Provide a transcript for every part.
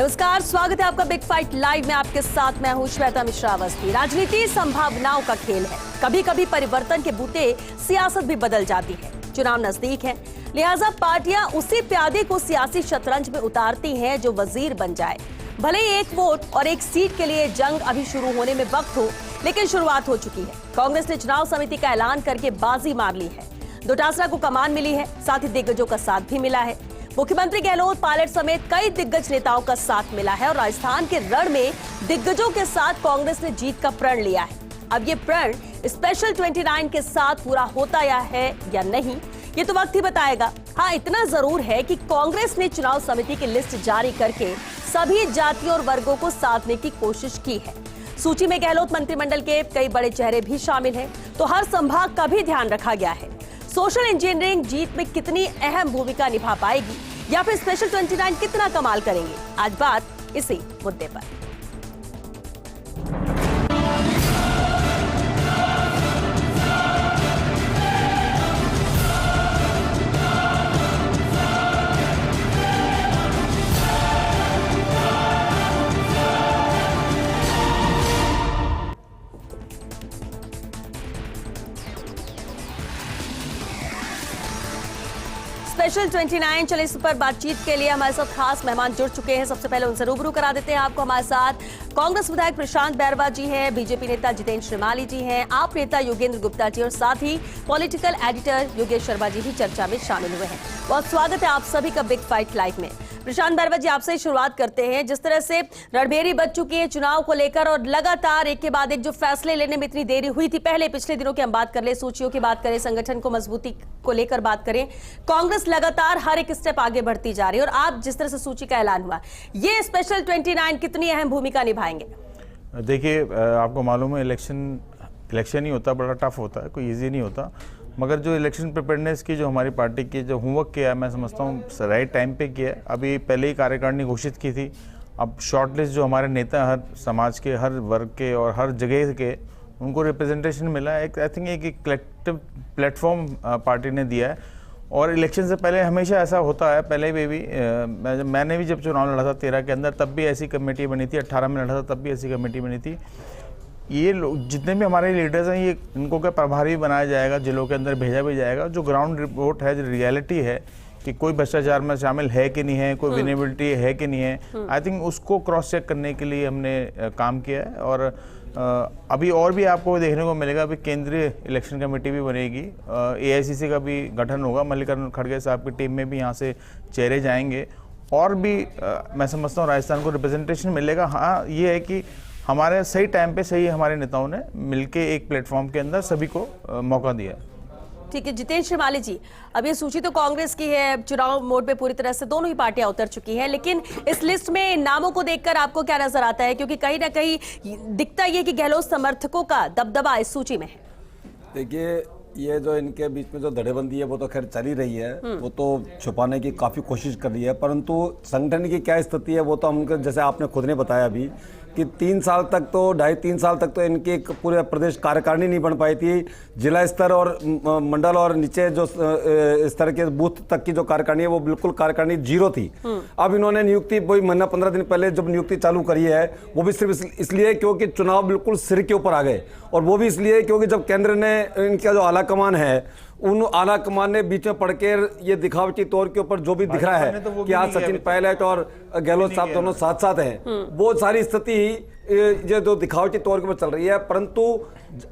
नमस्कार, स्वागत है आपका बिग फाइट लाइव में। आपके साथ मैं हूं श्वेता मिश्रा अवस्थी। राजनीति संभावनाओं का खेल है। कभी कभी परिवर्तन के बूते सियासत भी बदल जाती है। चुनाव नजदीक है, लिहाजा पार्टियां उसी प्यादे को सियासी शतरंज में उतारती हैं जो वजीर बन जाए। भले ही एक वोट और एक सीट के लिए जंग अभी शुरू होने में वक्त हो, लेकिन शुरुआत हो चुकी है। कांग्रेस ने चुनाव समिति का ऐलान करके बाजी मार ली है। डोटासरा को कमान मिली है, साथ ही दिग्गजों का साथ भी मिला है। मुख्यमंत्री गहलोत, पायलट समेत कई दिग्गज नेताओं का साथ मिला है और राजस्थान के रण में दिग्गजों के साथ कांग्रेस ने जीत का प्रण लिया है। अब ये प्रण स्पेशल 29 के साथ पूरा होता है या नहीं, ये तो वक्त ही बताएगा। हाँ, इतना जरूर है कि कांग्रेस ने चुनाव समिति की लिस्ट जारी करके सभी जातियों और वर्गों को साधने की कोशिश की है। सूची में गहलोत मंत्रिमंडल के कई बड़े चेहरे भी शामिल हैं, तो हर संभाग का भी ध्यान रखा गया है। सोशल इंजीनियरिंग जीत में कितनी अहम भूमिका निभा पाएगी या फिर स्पेशल 29 कितना कमाल करेंगे, आज बात इसी मुद्दे पर। स्पेशल 29 चलिए, इस पर बातचीत के लिए हमारे साथ खास मेहमान जुड़ चुके हैं। सबसे पहले उनसे रूबरू करा देते हैं आपको। हमारे साथ कांग्रेस विधायक प्रशांत बैरवा जी हैं, बीजेपी नेता जितेंद्र श्रीमाली जी हैं, आप नेता योगेंद्र गुप्ता जी और साथ ही पॉलिटिकल एडिटर योगेश शर्मा जी भी चर्चा में शामिल हुए हैं। बहुत स्वागत है आप सभी का बिग फाइट लाइव में। प्रशांत बैरवा जी, आपसे ही शुरुआत करते हैं। जिस तरह से रणभेरी बच चुकी है चुनाव को लेकर और लगातार एक के बाद एक जो फैसले लेने में इतनी देरी हुई थी, पहले पिछले दिनों की हम बात कर ले, सूचियों की बात करें, संगठन को मजबूती को लेकर बात करें, कांग्रेस लगातार हर एक स्टेप आगे बढ़ती जा रही है और आप जिस तरह से सूची का ऐलान हुआ, ये स्पेशल 29 कितनी अहम भूमिका निभाएंगे? देखिए, आपको मालूम है इलेक्शन ही होता, बड़ा टफ होता है, कोई इजी नहीं होता। मगर जो इलेक्शन प्रिपेयरनेस की जो हमारी पार्टी की जो होमवर्क किया है, मैं समझता हूँ राइट टाइम पे किया है। अभी पहले ही कार्यकारिणी घोषित की थी। अब शॉर्ट लिस्ट जो हमारे नेता हर समाज के, हर वर्ग के और हर जगह के, उनको रिप्रेजेंटेशन मिला है। एक आई थिंक एक कलेक्टिव प्लेटफॉर्म पार्टी ने दिया है। और इलेक्शन से पहले हमेशा ऐसा होता है, पहले भी मैंने भी जब चुनाव लड़ा था 13 के अंदर, तब भी ऐसी कमेटी बनी थी। 18 में लड़ा था तब भी ऐसी कमेटी बनी थी। ये लोग जितने भी हमारे लीडर्स हैं, ये इनको क्या प्रभारी बनाया जाएगा, जिलों के अंदर भेजा भी जाएगा। जो ग्राउंड रिपोर्ट है, जो रियलिटी है कि कोई भ्रष्टाचार में शामिल है कि नहीं है, कोई विनेबिलिटी है कि नहीं है, आई थिंक उसको क्रॉस चेक करने के लिए हमने काम किया है। और अभी और भी आपको देखने को मिलेगा। अभी केंद्रीय इलेक्शन कमेटी भी बनेगी, AICC का भी गठन होगा। मल्लिकार्जुन खड़गे साहब की टीम में भी यहाँ से चेहरे जाएंगे और भी मैं समझता हूँ राजस्थान को रिप्रेजेंटेशन मिलेगा। हाँ, ये है कि हमारे सही टाइम पे सही हमारे नेताओं ने मिलके एक प्लेटफॉर्म के अंदर सभी को मौका दिया। ठीक है, जितेंद्र श्रीमाली जी, अब ये सूची तो कांग्रेस की है, चुनाव मोड पे पूरी तरह से दोनों ही पार्टियां उतर चुकी हैं, लेकिन इस लिस्ट में नामों को देखकर आपको क्या नजर आता है? क्योंकि कहीं ना कहीं दिखता ये कि गहलोत समर्थकों का दबदबा इस सूची में है। देखिए, ये जो इनके बीच में जो धड़ेबंदी है वो तो खैर चली रही है, वो तो छुपाने की काफ़ी कोशिश कर रही है, परंतु संगठन की क्या स्थिति है वो तो हमको, जैसे आपने खुद ने बताया अभी कि 3 साल तक तो 2.5-3 साल तक तो इनकी पूरे प्रदेश कार्यकारिणी नहीं बन पाई थी। जिला स्तर और मंडल और नीचे जो स्तर के बूथ तक की जो कार्यकारिणी है वो बिल्कुल कार्यकारिणी जीरो थी। अब इन्होंने नियुक्ति वही महीना 15 दिन पहले जब नियुक्ति चालू करी है, वो भी सिर्फ इसलिए क्योंकि चुनाव बिल्कुल सिर के ऊपर आ गए, और वो भी इसलिए क्योंकि जब केंद्र ने इनका जो आला कमान है, उन आला कमान ने बीच में पड़ के ये दिखावटी तौर के ऊपर जो भी दिख रहा है कि आज सचिन पायलट और गहलोत साहब दोनों साथ साथ हैं, वो सारी स्थिति ये जो दिखावटी तौर के ऊपर चल रही है। परंतु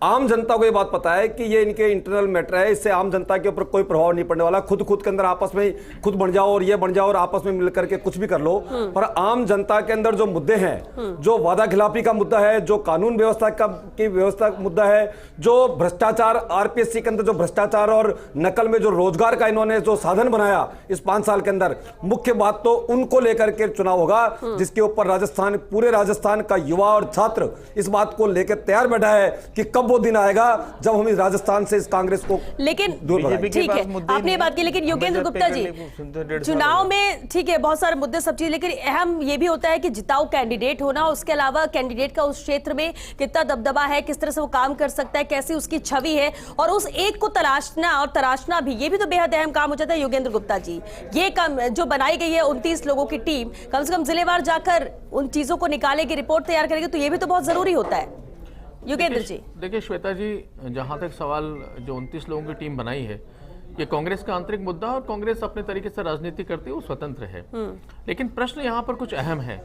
आम जनता को ये बात पता है कि ये इनके इंटरनल मैटर है, इससे आम जनता के ऊपर कोई प्रभाव नहीं पड़ने वाला। खुद के अंदर आपस में खुद बन जाओ और ये बन जाओ और आपस में मिलकर के कुछ भी कर लो, पर आम जनता के अंदर जो मुद्दे हैं, जो वादा खिलाफी का मुद्दा है, जो कानून व्यवस्था की व्यवस्था का मुद्दा है, जो भ्रष्टाचार RPSC के अंदर जो भ्रष्टाचार और नकल में जो रोजगार का इन्होंने जो साधन बनाया इस 5 साल के अंदर, मुख्य बात तो उनको लेकर के चुनाव होगा, जिसके ऊपर राजस्थान, पूरे राजस्थान का युवा और छात्र इस बात को लेकर तैयार बैठा है कि कब वो दिन आएगा जब हम इस राजस्थान से इस कांग्रेस को लेकिन दूर भगाएंगे। बीजेपी के ठीक है, पास मुद्दे आपने ये नहीं बात की, है। लेकिन हमें योगेंद्र जब गुप्ता तय जी, करने को सुनते हैं 1.5 साल चुनाव हो गए। में ठीक है बहुत सारे मुद्दे सब चीज, लेकिन अहम ये भी होता है कि जिताऊ कैंडिडेट होना, उसके अलावा कैंडिडेट का उस क्षेत्र में कितना दबदबा है, किस तरह से वो काम कर सकता है, कैसी उसकी छवि है, और उस एक को तलाशना और तराशना भी, ये भी तो बेहद अहम काम हो जाता है। योगेंद्र गुप्ता जी, ये काम जो बनाई गई है 29 लोगों की टीम, कम से कम जिलेवार जाकर उन चीजों को निकालेगी, रिपोर्ट तैयार करेगी, तो ये भी तो बहुत जरूरी होता है। योगेंद्र जी, देखिए श्वेता जी, जहां तक सवाल जो 29 लोगों की टीम बनाई है, ये कांग्रेस का आंतरिक मुद्दा, और कांग्रेस अपने तरीके से राजनीति करती है, वो स्वतंत्र है। लेकिन प्रश्न यहाँ पर कुछ अहम है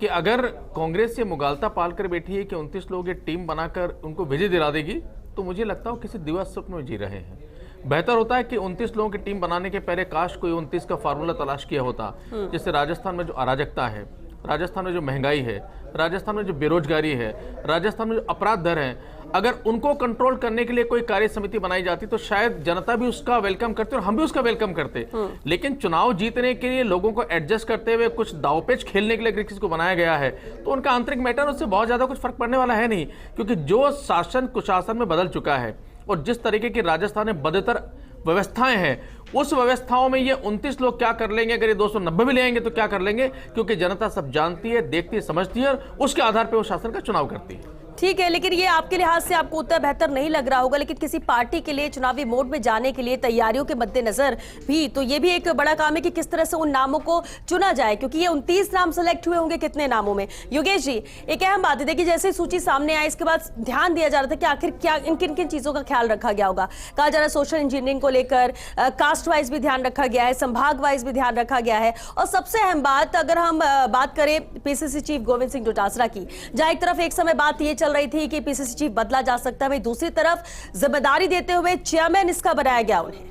कि अगर कांग्रेस ये मुगालता पाल कर बैठी है कि 29 लोगों की टीम बनाकर उनको विजय दिला देगी, तो मुझे लगता है वो किसी दिवा स्वप्न में जी रहे हैं। बेहतर होता है कि 29 लोगों की टीम बनाने के पहले काश कोई 29 का फार्मूला तलाश किया होता, जिससे राजस्थान में जो अराजकता है, राजस्थान में जो महंगाई है, राजस्थान में जो बेरोजगारी है, राजस्थान में जो अपराध दर है, अगर उनको कंट्रोल करने के लिए कोई कार्य समिति बनाई जाती तो शायद जनता भी उसका वेलकम करते और हम भी उसका वेलकम करते। लेकिन चुनाव जीतने के लिए लोगों को एडजस्ट करते हुए कुछ दावपेच खेलने के लिए अगर किसी को बनाया गया है, तो उनका आंतरिक मैटर उससे बहुत ज्यादा कुछ फर्क पड़ने वाला है नहीं, क्योंकि जो शासन कुशासन में बदल चुका है और जिस तरीके की राजस्थान में बदतर व्यवस्थाएं हैं, उस व्यवस्थाओं में ये 29 लोग क्या कर लेंगे, अगर ये 290 भी ले आएंगे तो क्या कर लेंगे, क्योंकि जनता सब जानती है, देखती है, समझती है, और उसके आधार पर वो शासन का चुनाव करती है। ठीक है, लेकिन ये आपके लिहाज से आपको उतना बेहतर नहीं लग रहा होगा, लेकिन किसी पार्टी के लिए चुनावी मोड में जाने के लिए तैयारियों के मद्देनजर भी तो ये भी एक बड़ा काम है कि किस तरह से उन नामों को चुना जाए, क्योंकि ये 29 नाम सेलेक्ट हुए होंगे कितने नामों में। योगेश जी, एक अहम बात है, देखिए जैसे सूची सामने आई, इसके बाद ध्यान दिया जा रहा था कि आखिर क्या किन किन चीजों का ख्याल रखा गया होगा। कहा जा रहा है सोशल इंजीनियरिंग को लेकर कास्ट वाइज भी ध्यान रखा गया है, संभाग वाइज भी ध्यान रखा गया है, और सबसे अहम बात अगर हम बात करें पीसीसी चीफ गोविंद सिंह डोटासरा की, जहां एक तरफ एक समय बात ये चल रही थी कि पीसीसी चीफ बदला जा सकता है, वहीं दूसरी तरफ जिम्मेदारी देते हुए चेयरमैन इसका बनाया गया उन्हें।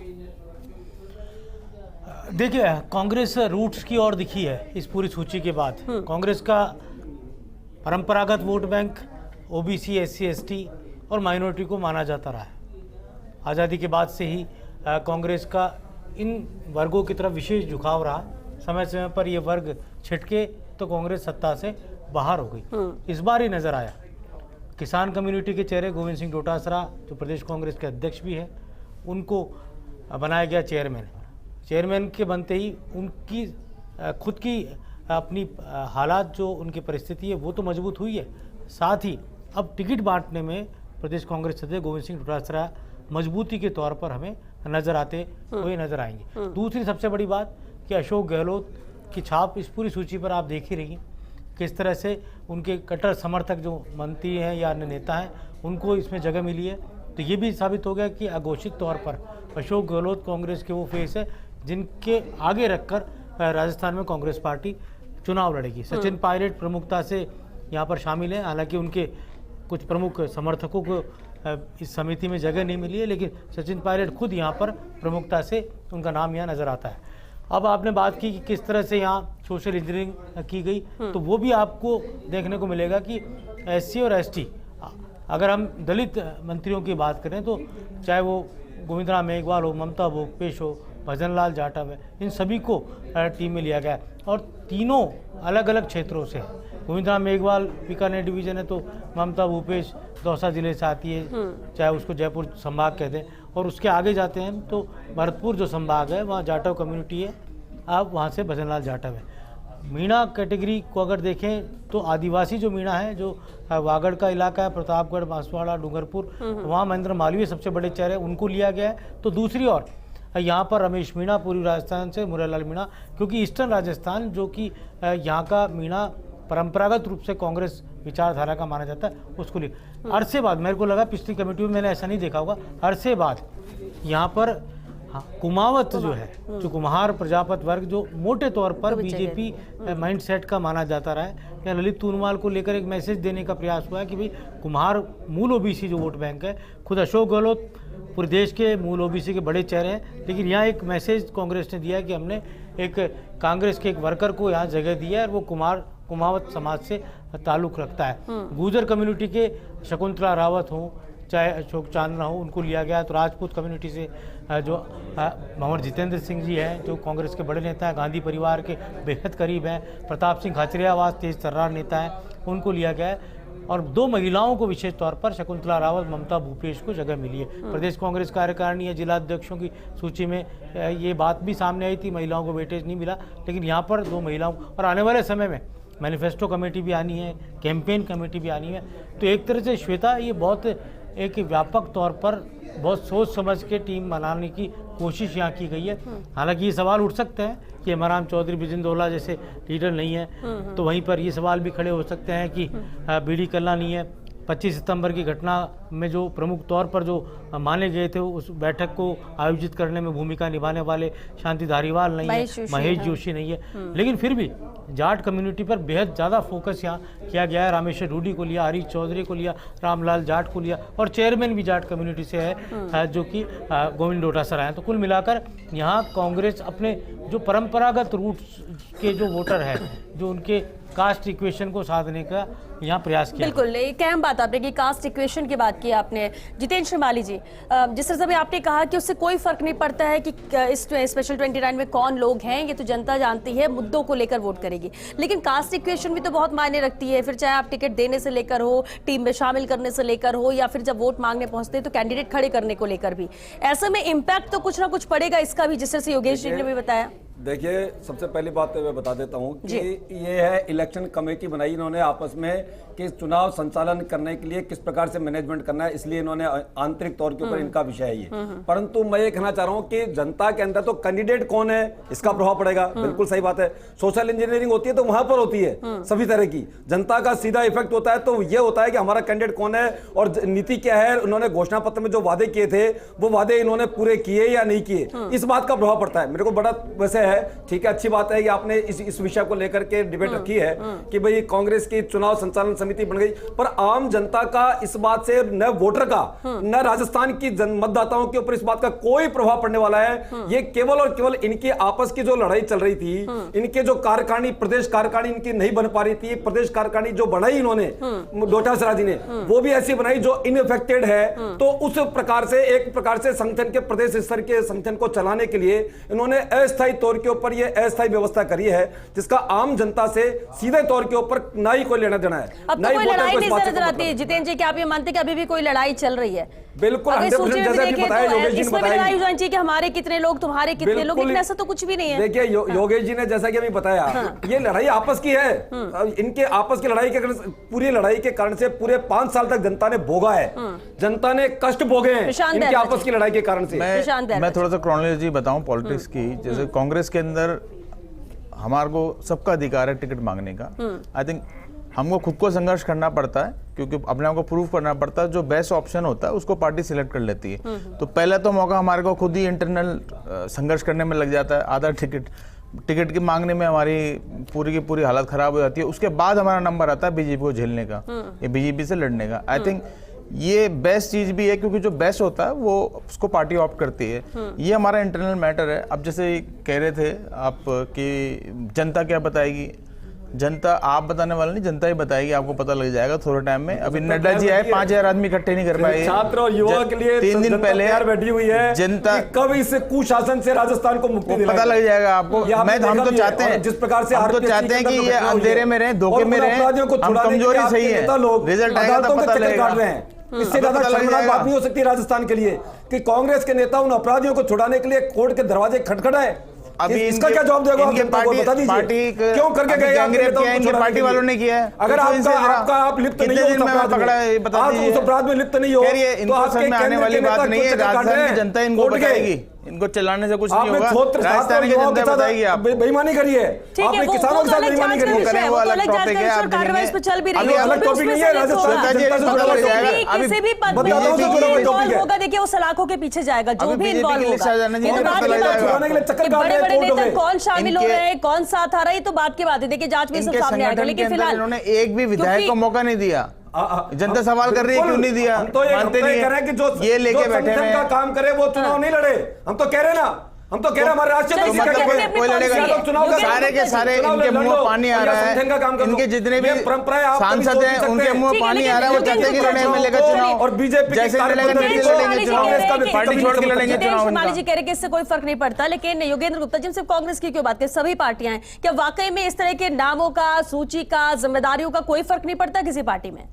देखिए, कांग्रेस रूट्स की ओर दिखी है इस पूरी सूची के बाद। कांग्रेस का परंपरागत vote bank OBC, SC, ST और माइनॉरिटी को माना जाता रहा है। आज़ादी के बाद से ही कांग्रेस का इन वर्गों की तरफ विशेष झुकाव रहा। समय समय पर ये वर्ग छिटके तो कांग्रेस सत्ता से बाहर हो गई। इस बार ही नजर आया किसान कम्युनिटी के चेहरे गोविंद सिंह डोटासरा, जो प्रदेश कांग्रेस के अध्यक्ष भी है, उनको बनाया गया चेयरमैन। चेयरमैन के बनते ही उनकी खुद की अपनी हालात, जो उनकी परिस्थिति है, वो तो मजबूत हुई है, साथ ही अब टिकट बांटने में प्रदेश कांग्रेस अध्यक्ष गोविंद सिंह डोटासरा मजबूती के तौर पर हमें नजर आते हुए नजर आएंगे। दूसरी सबसे बड़ी बात कि अशोक गहलोत की छाप इस पूरी सूची पर आप देख ही रही हैं, किस तरह से उनके कट्टर समर्थक जो मंत्री हैं या अन्य नेता हैं, उनको इसमें जगह मिली है। तो ये भी साबित हो गया कि अघोषित तौर पर अशोक गहलोत कांग्रेस के वो फेस है जिनके आगे रखकर राजस्थान में कांग्रेस पार्टी चुनाव लड़ेगी। सचिन पायलट प्रमुखता से यहाँ पर शामिल हैं, हालांकि उनके कुछ प्रमुख समर्थकों को इस समिति में जगह नहीं मिली है, लेकिन सचिन पायलट खुद यहाँ पर प्रमुखता से उनका नाम यहाँ नजर आता है। अब आपने बात की कि किस तरह से यहाँ सोशल इंजीनियरिंग की गई, तो वो भी आपको देखने को मिलेगा कि एससी और एसटी, अगर हम दलित मंत्रियों की बात करें तो चाहे वो गोविंद राम मेघवाल हो, ममता भूपेश हो, भजन लाल जाटव है, इन सभी को टीम में लिया गया और तीनों अलग अलग क्षेत्रों से हैं। गोविंद राम मेघवाल बीकानेर डिवीजन है, तो ममता भूपेश दौसा जिले से आती है, चाहे उसको जयपुर संभाग कहते हैं, और उसके आगे जाते हैं तो भरतपुर जो संभाग है वहाँ जाटव कम्युनिटी है, आप वहाँ से भजन लाल जाटव है। मीणा कैटेगरी को अगर देखें तो आदिवासी जो मीणा है, जो वागड़ का इलाका है, प्रतापगढ़, बांसवाड़ा, डूंगरपुर, वहाँ महेंद्र मालवीय सबसे बड़े चेहरे, उनको लिया गया है। तो दूसरी ओर यहाँ पर रमेश मीणा पूर्वी राजस्थान से, मुरारलाल मीणा, क्योंकि ईस्टर्न राजस्थान जो कि यहाँ का मीणा परंपरागत रूप से कांग्रेस विचारधारा का माना जाता है, उसको लिए अरसे बाद, मेरे को लगा पिछली कमेटी में मैंने ऐसा नहीं देखा होगा, अरसे बाद यहाँ पर कुमावत जो है, जो कुम्हार प्रजापत वर्ग, जो मोटे तौर पर बीजेपी माइंडसेट का माना जाता रहा है, या ललित तूनवाल को लेकर एक मैसेज देने का प्रयास हुआ है कि भाई कुम्हार मूल ओबीसी जो वोट बैंक है, खुद अशोक गहलोत पूरे देश के मूल ओबीसी के बड़े चेहरे हैं, लेकिन यहाँ एक मैसेज कांग्रेस ने दिया है कि हमने एक कांग्रेस के एक वर्कर को यहाँ जगह दी है और वो कुमावत समाज से ताल्लुक़ रखता है। गुर्जर कम्युनिटी के शकुंतला रावत हों, चाहे अशोक चांदना हो, उनको लिया गया। तो राजपूत कम्युनिटी से जो मोहम्मद जितेंद्र सिंह जी हैं, जो कांग्रेस के बड़े नेता हैं, गांधी परिवार के बेहद करीब हैं, प्रताप सिंह खाचरियावास तेज तर्रार नेता हैं, उनको लिया गया है। और 2 महिलाओं को विशेष तौर पर शकुंतला रावत, ममता भूपेश को जगह मिली है। प्रदेश कांग्रेस कार्यकारिणी या जिला अध्यक्षों की सूची में ये बात भी सामने आई थी, महिलाओं को वेटेज नहीं मिला, लेकिन यहाँ पर 2 महिलाओं, और आने वाले समय में मैनिफेस्टो कमेटी भी आनी है, कैंपेन कमेटी भी आनी है। तो एक तरह से श्वेता, ये बहुत एक व्यापक तौर पर बहुत सोच समझ के टीम बनाने की कोशिश यहाँ की गई है। हालांकि ये सवाल उठ सकते हैं कि हेमाराम चौधरी, बिजेंद्र जैसे लीडर नहीं है, तो वहीं पर ये सवाल भी खड़े हो सकते हैं कि बीडी कल्ला नहीं है। 25 सितंबर की घटना में जो प्रमुख तौर पर जो माने गए थे, उस बैठक को आयोजित करने में भूमिका निभाने वाले शांति धारीवाल नहीं है, महेश जोशी नहीं है। लेकिन फिर भी जाट कम्युनिटी पर बेहद ज़्यादा फोकस यहाँ किया गया है। रामेश्वर रूडी को लिया, हरीश चौधरी को लिया, रामलाल जाट को लिया, और चेयरमैन भी जाट कम्युनिटी से है जो कि गोविंद डोटासरा हैं। तो कुल मिलाकर यहाँ कांग्रेस अपने जो परंपरागत रूट के जो वोटर हैं, जो उनके कास्ट इक्वेशन को साधने का यहाँ प्रयास किया। बिल्कुल, एक अहम बात आपने की कास्ट इक्वेशन की बात की आपने। जितेंद्र श्रीमाली जी, जिस तरह से आपने कहा कि उससे कोई फर्क नहीं पड़ता है कि इस स्पेशल 29 में कौन लोग हैं, ये तो जनता जानती है, मुद्दों को लेकर वोट करेगी। लेकिन कास्ट इक्वेशन भी तो बहुत मायने रखती है, फिर चाहे आप टिकट देने से लेकर हो, टीम में शामिल करने से लेकर हो, या फिर जब वोट मांगने पहुंचते हैं तो कैंडिडेट खड़े करने को लेकर भी। ऐसे में इम्पैक्ट तो कुछ ना कुछ पड़ेगा इसका भी, जिस तरह से योगेश जी ने भी बताया। देखिए, सबसे पहली बात मैं बता देता हूं कि ये है इलेक्शन कमेटी बनाई इन्होंने आपस में कि चुनाव संचालन करने के लिए किस प्रकार से मैनेजमेंट करना है, इसलिए इन्होंने आंतरिक तौर के ऊपर इनका विषय है ये। परंतु मैं ये कहना चाह रहा हूं कि जनता के अंदर तो कैंडिडेट कौन है इसका प्रभाव पड़ेगा। बिल्कुल सही बात है। सोशल इंजीनियरिंग होती है तो वहां पर होती है सभी तरह की। जनता का सीधा इफेक्ट होता है तो ये होता है कि हमारा कैंडिडेट कौन है और नीति क्या है। उन्होंने घोषणा पत्र में जो वादे किए थे वो वादे इन्होंने पूरे किए या नहीं किए, इस बात का प्रभाव पड़ता है। मेरे को बड़ा वैसे है, ठीक है, अच्छी बात है कि आपने इस विषय को लेकर के डिबेट रखी है कि भाई कांग्रेस की चुनाव संचालन समिति बन गई, पर आम जनता का इस बात से, न वोटर का न राजस्थान की मतदाताओं के ऊपर इस बात का कोई प्रभाव पड़ने वाला है। ये केवल और केवल इनकी आपस की जो लड़ाई चल रही थी, इनके जो कार्यकारिणी, प्रदेश कार्यकारिणी इनकी नहीं बन पा रही थी। प्रदेश कार्यकारिणी जो बनाई इन्होंने डोटासरा जी ने, वो भी ऐसी बनाई जो इनइफेक्टेड है। तो उस प्रकार से एक प्रकार से संगठन के प्रदेश स्तर के संगठन को चलाने के लिए इन्होंने अस्थायी तौर के ऊपर ये अस्थायी व्यवस्था करी है, जिसका आम जनता से सीधे तौर के ऊपर ना ही कोई लेना देना है। अब तो कोई लड़ाई नहीं नजर आती है। जितेंद्र जी, क्या आप ये मानते हैं कि अभी भी कोई लड़ाई चल रही है? बिल्कुल, 100% जैसे अभी बताया योगेश जी ने इसमें भी लड़ाई हो जानी चाहिए कि हमारे कितने लोग, तुम्हारे कितने लोग, लेकिन ऐसा तो कुछ भी नहीं है। देखिए योगेश जी ने जैसा कि अभी बताया, ये लड़ाई आपस की है। इनके आपस की लड़ाई के कारण, पूरी लड़ाई के कारण से पूरे 5 साल तक जनता ने भोगा है, जनता ने कष्ट भोगे हैं इनके आपस की लड़ाई के कारण से। मैं थोड़ा सा क्रोनोलॉजी बताऊं पॉलिटिक्स की। जैसे कांग्रेस के अंदर हमारे को सबका अधिकार है टिकट मांगने का। आई थिंक हमको खुद को संघर्ष करना पड़ता है, क्योंकि अपने आप को प्रूव करना पड़ता है। जो बेस्ट ऑप्शन होता है उसको पार्टी सिलेक्ट कर लेती है। तो पहला तो मौका हमारे को खुद ही इंटरनल संघर्ष करने में लग जाता है। आधा टिकट के मांगने में हमारी पूरी की पूरी हालत खराब हो जाती है। उसके बाद हमारा नंबर आता है बीजेपी को झेलने का, या बीजेपी से लड़ने का। आई थिंक ये बेस्ट चीज भी है, क्योंकि जो बेस्ट होता है वो उसको पार्टी ऑप्ट करती है। ये हमारा इंटरनल मैटर है। अब जैसे कह रहे थे आप कि जनता क्या बताएगी, जनता आप बताने वाला नहीं, जनता ही बताएगी। आपको पता लग जाएगा थोड़े टाइम में। अभी नड्डा जी आए, 5000 आदमी इकट्ठे नहीं कर पाए। छात्र और युवा के लिए 3 दिन पहले बैठी हुई है जनता, कब इस कुशासन से राजस्थान को मुक्ति दिलाएगी, पता लग जाएगा आपको। हम तो चाहते हैं, जिस प्रकार से हम तो चाहते हैं कि ये अंधेरे में रहे, धोखे में रहे, हम कमजोरी सही है, रिजल्ट आएगा तो पता लगेगा। इससे ज्यादा शर्मनाक बात नहीं हो सकती राजस्थान के लिए कि कांग्रेस के नेता उन अपराधियों को छुड़ाने के लिए कोर्ट के दरवाजे खटखटाए। अभी इसका क्या जवाब देगा आप जनता को, बता दीजिए। क्यों करके गए इनके पार्टी वालों ने किया है? अगर आपका आप लिप्त नहीं हो उस अपराध में लिप्त नहीं हो तो आपके आने वाली बात नहीं है। राजस्थान की जनता इनको बताएगी, इनको चलाने से कुछ नहीं होगा। राजस्थान की जनता बताएगी। आप बेईमानी करी है, आपने किसानों के साथ बेईमानी करी है, वो अलग टॉपिक है। आप अभी अलग टॉपिक नहीं है। राजस्थान किसी भी पद में इन्वॉल्व होगा, देखिए वो सलाखों के पीछे जाएगा जो भी इन्वॉल्व होगा। बड़े नेता कौन शामिल हो रहे हैं, कौन साथ आ रहा है, तो बात की बात है। देखिए जांच में सब सामने आएगा, लेकिन फिलहाल इन्होंने एक भी विधायक को मौका नहीं दिया। जनता सवाल कर रही है क्यों नहीं दिया? हम तो ये कह रहे हैं कि जो ये लेके बैठे हैं का काम करे वो चुनाव नहीं लड़े। हम तो कह रहे हैं ना, हम तो कह रहे हैं हमारे राष्ट्रीय तो अध्यक्ष मतलब का कोई लड़ेगा या तो चुनाव नहीं। का- सारे के सारे चुनाव इनके लड़ मुंह लो, पानी आ या रहा संगठन का काम कर है, लो। इनके जितने भी ये परंपराएं आप सांसद कभी हैं सोच उनके सकते मुंह हैं। पानी आ रहा है, वो चाहते हैं कि लड़ाई में लेकर चुनाव और बीजेपी जैसे लड़ेंगे कांग्रेस चुनाव पार्टी छोड़ के लड़ेंगे जितेंद्र चुनाव शिमाली इनका। जी कह रहे कि इससे कोई फर्क नहीं पड़ता, लेकिन योगेंद्र गुप्ता जी सिर्फ कांग्रेस की क्यों बात करें, सभी पार्टियां हैं, क्या वाकई में इस तरह के नामों का, सूची का, जिम्मेदारियों का कोई फर्क नहीं पड़ता किसी पार्टी में?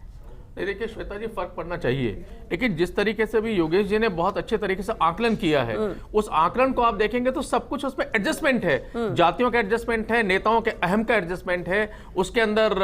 नहीं, देखिए श्वेता जी, फर्क पड़ना चाहिए, लेकिन जिस तरीके से भी योगेश जी ने बहुत अच्छे तरीके से आकलन किया है, उस आकलन को आप देखेंगे तो सब कुछ उसमें एडजस्टमेंट है। जातियों का एडजस्टमेंट है, नेताओं के अहम का एडजस्टमेंट है, उसके अंदर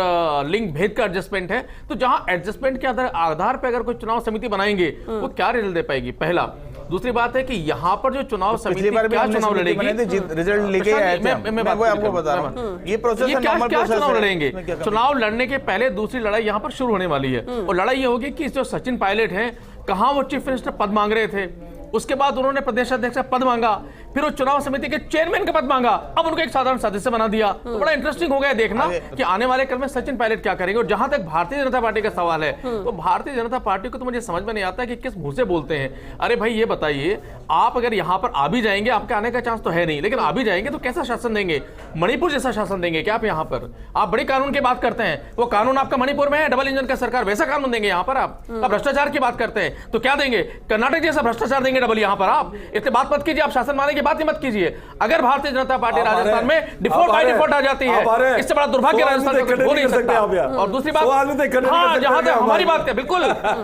लिंग भेद का एडजस्टमेंट है। तो जहां एडजस्टमेंट के आधार पर अगर कोई चुनाव समिति बनाएंगे वो क्या रिजल्ट दे पाएगी, पहला। दूसरी बात है कि यहाँ पर जो चुनाव समिति क्या चुनाव लड़ेगी, रिजल्ट लेके आए थे, मैं आपको बता रहा हूँ ये प्रोसेस क्या नॉर्मल क्या प्रोसेस चुनाव है। लड़ेंगे। चुनाव लड़ने के पहले दूसरी लड़ाई यहाँ पर शुरू होने वाली है, और लड़ाई ये होगी कि जो सचिन पायलट हैं, कहाँ वो चीफ मिनिस्टर पद मांग रहे थे, उसके बाद उन्होंने प्रदेश अध्यक्ष का पद मांगा, फिर वो चुनाव समिति के चेयरमैन का पद मांगा, अब उनको एक साधारण सदस्य बना दिया। तो बड़ा इंटरेस्टिंग हो गया देखना कि आने वाले कल में सचिन पायलट क्या करेंगे। और जहां तक भारतीय जनता पार्टी का सवाल है, तो भारतीय जनता पार्टी को तो मुझे समझ में नहीं आता कि किस मुंह से बोलते हैं। अरे भाई ये बताइए, आप अगर यहां पर आ भी जाएंगे, आपके आने का चांस तो है नहीं, लेकिन आ भी जाएंगे तो कैसा शासन देंगे? मणिपुर जैसा शासन देंगे क्या आप यहाँ पर? आप बड़ी कानून की बात करते हैं, वो कानून आपका मणिपुर में है, डबल इंजन का सरकार, वैसा कानून देंगे यहाँ पर आप? भ्रष्टाचार की बात करते हैं तो क्या देंगे? कर्नाटक जैसा भ्रष्टाचार देंगे डबल यहाँ पर आप? इतने बात मत कीजिए, आप शासन माने की बात ही मत कीजिए। अगर भारतीय जनता पार्टी राजस्थान में डिफॉल्ट बाय डिफॉल्ट आ जाती है, इससे बड़ा दुर्भाग्य राजस्थान में हो नहीं सकता। और दूसरी बात, हाँ, जहां तक हमारी बात है, बिल्कुल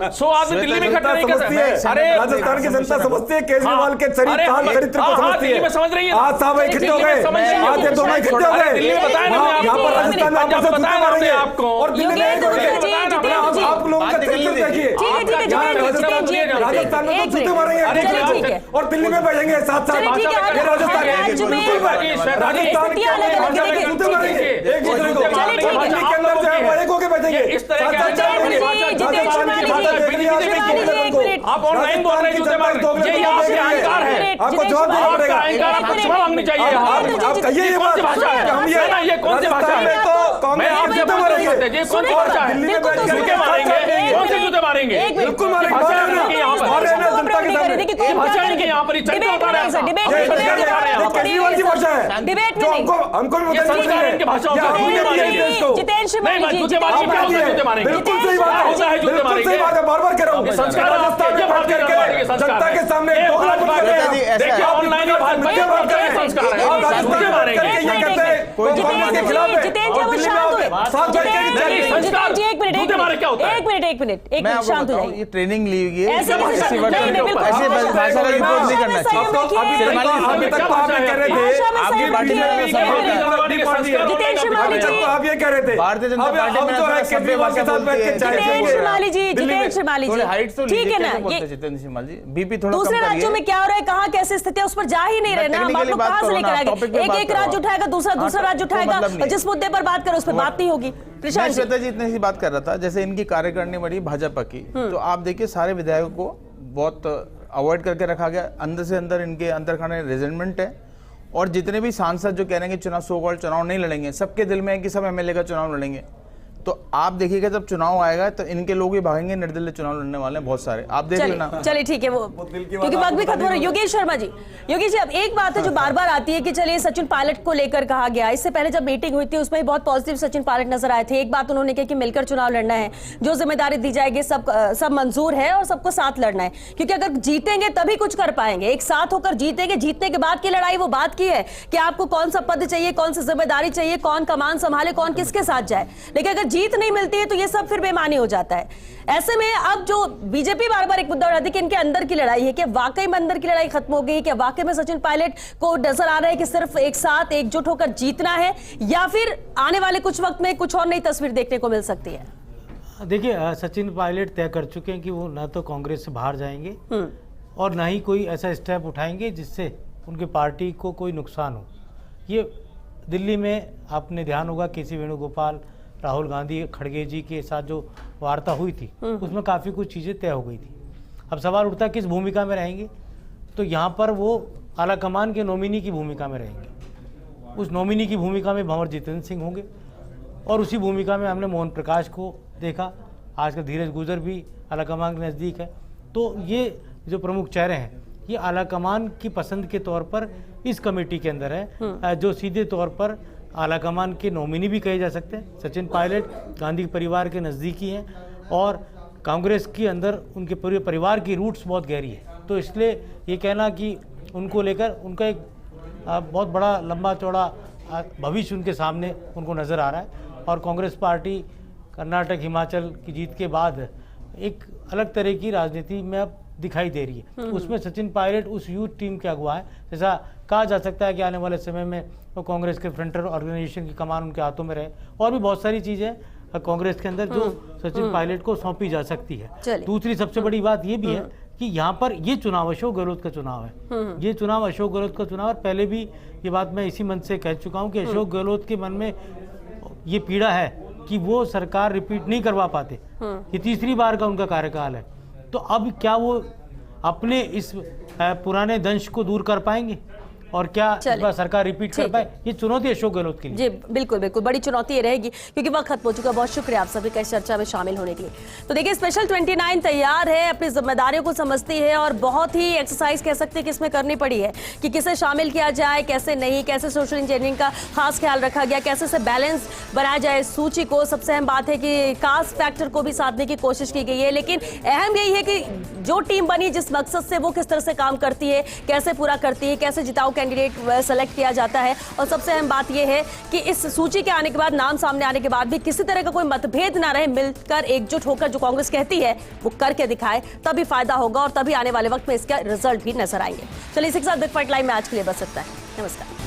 100 आदमी दिल्ली में इकट्ठे नहीं कर सकते। अरे राजस्थान की जनता समझती है केजरीवाल के चरित्र को समझती है। समझ रही है, आज साहब इकट्ठे हो गए, आज ये दोनों इकट्ठे हो गए। दिल्ली में बताया ना यहाँ पर राजस्थान में आपस में जूते मारेंगे और दिल्ली में एक होंगे। आप लोगों का चरित्र देखिए, राजस्थान में तो जूते मारेंगे और दिल्ली में बैठेंगे साथ साथ। इस तरह आप ऑनलाइन बोल रहे हैं जूते मार, ये आपके अहंकार है, आपको जवाब देना पड़ेगा। आपको क्षमा मांगनी चाहिए। आप कहिए ये कौन सी भाषा है? ये कौन सी भाषा है? मैं आपसे बात नहीं करते, ये कौन सी भाषा है? जूते मारेंगे, कौन से जूते मारेंगे? बिल्कुल मारेंगे। जनता के सामने भाषा नहीं कि यहाँ पर चरित्र बता रहे हैं, केजरीवाल की भाषा है डिबेट जो हमको भी ये संस्कार इनकी भाषा होता है। जितेंद्र शिमाली जी, जूते मारेंगे, क्या होता है जूते मारेंगे? बिल्कुल सही बात है, होता है जूते बिल्कुल मारेंगे। सही बात है, बार-बार कह रहा हूं। संस्कार राजस्थान में बात करके जनता के सामने देखिए ऑनलाइन ही बात करें, संस्कार है, जूते मारेंगे। ये कहते हैं कोई कानून के खिलाफ है और दिल्ली में आप साथ बैठ के संस्कार जी, एक मिनट, जूते मारे क्या होता है? एक मिनट शांत हो जाइए। ये ट्रेनिंग ली हुई है, ऐसे ऐसे नहीं, वर्ड नहीं, बिल्कुल, ऐसे भाषा का रिपोर्ट नहीं करना चाहिए। अभी तक तो आप ये कह रहे थे, आपकी पार्टी में जितेंद्र शिमाली जी, तो आप ये कह रहे थे भारतीय जनता पार्टी में जो है केजरीवाल के साथ बैठ के चाय जितेंद्र शिमाली जी, जितेंद्र शिमाली थोड़े जी, हाइट तो ठीक है ना? बोलते ये जितेंद्र शिमाल जी, बीपी थोड़ा दूसरे कम राज्यों में करिए। क्या हो रहा है, कहाँ कैसी स्थिति है, उस पर जा ही नहीं रहे ना। हम आप लोग कहाँ से लेकर आएंगे? एक राज्य उठाएगा, दूसरा राज्य उठाएगा, और जिस मुद्दे पर बात करो उस पर बात नहीं होगी। मैं श्वेता जी इतनी सी बात कर रहा था, जैसे इनकी कार्यकारिणी बड़ी भाजपा की, तो आप देखिए सारे विधायकों को बहुत अवॉइड करके रखा गया। अंदर से अंदर इनके अंदर खाने रेजिमेंट है, और जितने भी सांसद जो कह रहे हैं कि चुनाव सो कॉल्ड चुनाव नहीं लड़ेंगे, सबके दिल में है कि सब एमएलए का चुनाव लड़ेंगे। तो आप देखिएगा जब चुनाव आएगा तो इनके लोग ही भागेंगे, निर्दलीय चुनाव लड़ने वाले हैं बहुत सारे, आप देख लेना। चलिए ठीक है, वो क्योंकि वक्त भी खत्म हो रहा है। योगेश शर्मा जी, योगेश जी, अब एक बात है जो बार बार आती है कि चलिए सचिन पायलट को लेकर कहा गया, इससे पहले जब मीटिंग हुई थी उसमें भी बहुत पॉजिटिव सचिन पायलट नजर आए थे। एक बात उन्होंने कही कि मिलकर चुनाव लड़ना है, जो जिम्मेदारी दी जाएगी सब मंजूर है और सबको साथ लड़ना है, क्योंकि अगर जीतेंगे तभी कुछ कर पाएंगे, एक साथ होकर जीतेंगे। जीतने के बाद की लड़ाई वो बात की है कि आपको कौन सा पद चाहिए, कौन सी जिम्मेदारी चाहिए, कौन कमान संभाले, कौन किसके साथ जाए। लेकिन अगर जीत नहीं मिलती है तो ये सब फिर बेमानी हो जाता है। ऐसे में अब जो बीजेपी बार बार एक मुद्दा उठाती है कि इनके अंदर की लड़ाई है, कि वाकई में अंदर की लड़ाई खत्म हो गई, कि वाकई में सचिन पायलट को नजर आ रहा है कि सिर्फ एक साथ एकजुट होकर जीतना है, या फिर आने वाले कुछ वक्त में कुछ और नई तस्वीर देखने को मिल सकती है? देखिए, सचिन पायलट तय कर चुके हैं कि वो ना तो कांग्रेस से बाहर जाएंगे और ना ही कोई ऐसा स्टेप उठाएंगे जिससे उनकी पार्टी को कोई नुकसान हो। ये दिल्ली में आपने ध्यान होगा केसी वेणुगोपाल, राहुल गांधी, खड़गे जी के साथ जो वार्ता हुई थी उसमें काफ़ी कुछ चीज़ें तय हो गई थी। अब सवाल उठता किस भूमिका में रहेंगे, तो यहाँ पर वो आलाकमान के नॉमिनी की भूमिका में रहेंगे। उस नॉमिनी की भूमिका में भंवर जितेंद्र सिंह होंगे, और उसी भूमिका में हमने मोहन प्रकाश को देखा, आजकल धीरज गुजर भी आलाकमान के नज़दीक है। तो ये जो प्रमुख चेहरे हैं ये आलाकमान की पसंद के तौर पर इस कमेटी के अंदर है, जो सीधे तौर पर आलाकमान के नॉमिनी भी कहे जा सकते हैं। सचिन पायलट गांधी परिवार के नज़दीकी हैं और कांग्रेस के अंदर उनके पूरे परिवार की रूट्स बहुत गहरी है, तो इसलिए ये कहना कि उनको लेकर उनका एक बहुत बड़ा लंबा चौड़ा भविष्य उनके सामने उनको नज़र आ रहा है। और कांग्रेस पार्टी कर्नाटक हिमाचल की जीत के बाद एक अलग तरह की राजनीति में अब दिखाई दे रही है। उसमें सचिन पायलट उस यूथ टीम के अगुवा है। जैसा कहा जा सकता है कि आने वाले समय में वो कांग्रेस के फ्रंटर ऑर्गेनाइजेशन की कमान उनके हाथों में रहे, और भी बहुत सारी चीज़ें कांग्रेस के अंदर जो सचिन पायलट को सौंपी जा सकती है। दूसरी सबसे बड़ी बात ये भी है कि यहाँ पर ये चुनाव अशोक गहलोत का चुनाव है। ये चुनाव अशोक गहलोत का चुनाव, और पहले भी ये बात मैं इसी मंच से कह चुका हूँ कि अशोक गहलोत के मन में ये पीड़ा है कि वो सरकार रिपीट नहीं करवा पाते। ये तीसरी बार का उनका कार्यकाल है, तो अब क्या वो अपने इस पुराने दंश को दूर कर पाएंगे और क्या इस बार सरकार रिपीट कर पाए? ये चुनौती अशोक गहलोत के लिए। जी बिल्कुल बिल्कुल, बड़ी चुनौती ये रहेगी, क्योंकि वक्त खत्म हो चुका। बहुत शुक्रिया आप सभी का इस चर्चा में शामिल होने के लिए। तो देखिए, स्पेशल 29 तैयार है, अपनी जिम्मेदारियों को समझती है और बहुत ही एक्सरसाइज कह सकते हैं कि इसमें करनी पड़ी है कि किसे शामिल किया जाए, कैसे नहीं, कैसे सोशल इंजीनियरिंग का खास ख्याल रखा गया, कैसे से बैलेंस बनाया जाए सूची को। सबसे अहम बात है कि कास्ट फैक्टर को भी साधने की कोशिश की गई है, लेकिन अहम यही है कि जो टीम बनी जिस मकसद से, वो किस तरह से काम करती है, कैसे पूरा करती है, कैसे जिताऊ कैंडिडेट सेलेक्ट किया जाता है। और सबसे अहम बात यह है कि इस सूची के आने के बाद, नाम सामने आने के बाद भी किसी तरह का कोई मतभेद ना रहे, मिलकर एकजुट होकर जो कांग्रेस कहती है वो करके दिखाए, तभी फायदा होगा और तभी आने वाले वक्त में इसका रिजल्ट भी नजर आएंगे। चलिए, इसी के साथ बिग फाइट लाइव में आज के लिए बस इतना है। नमस्कार।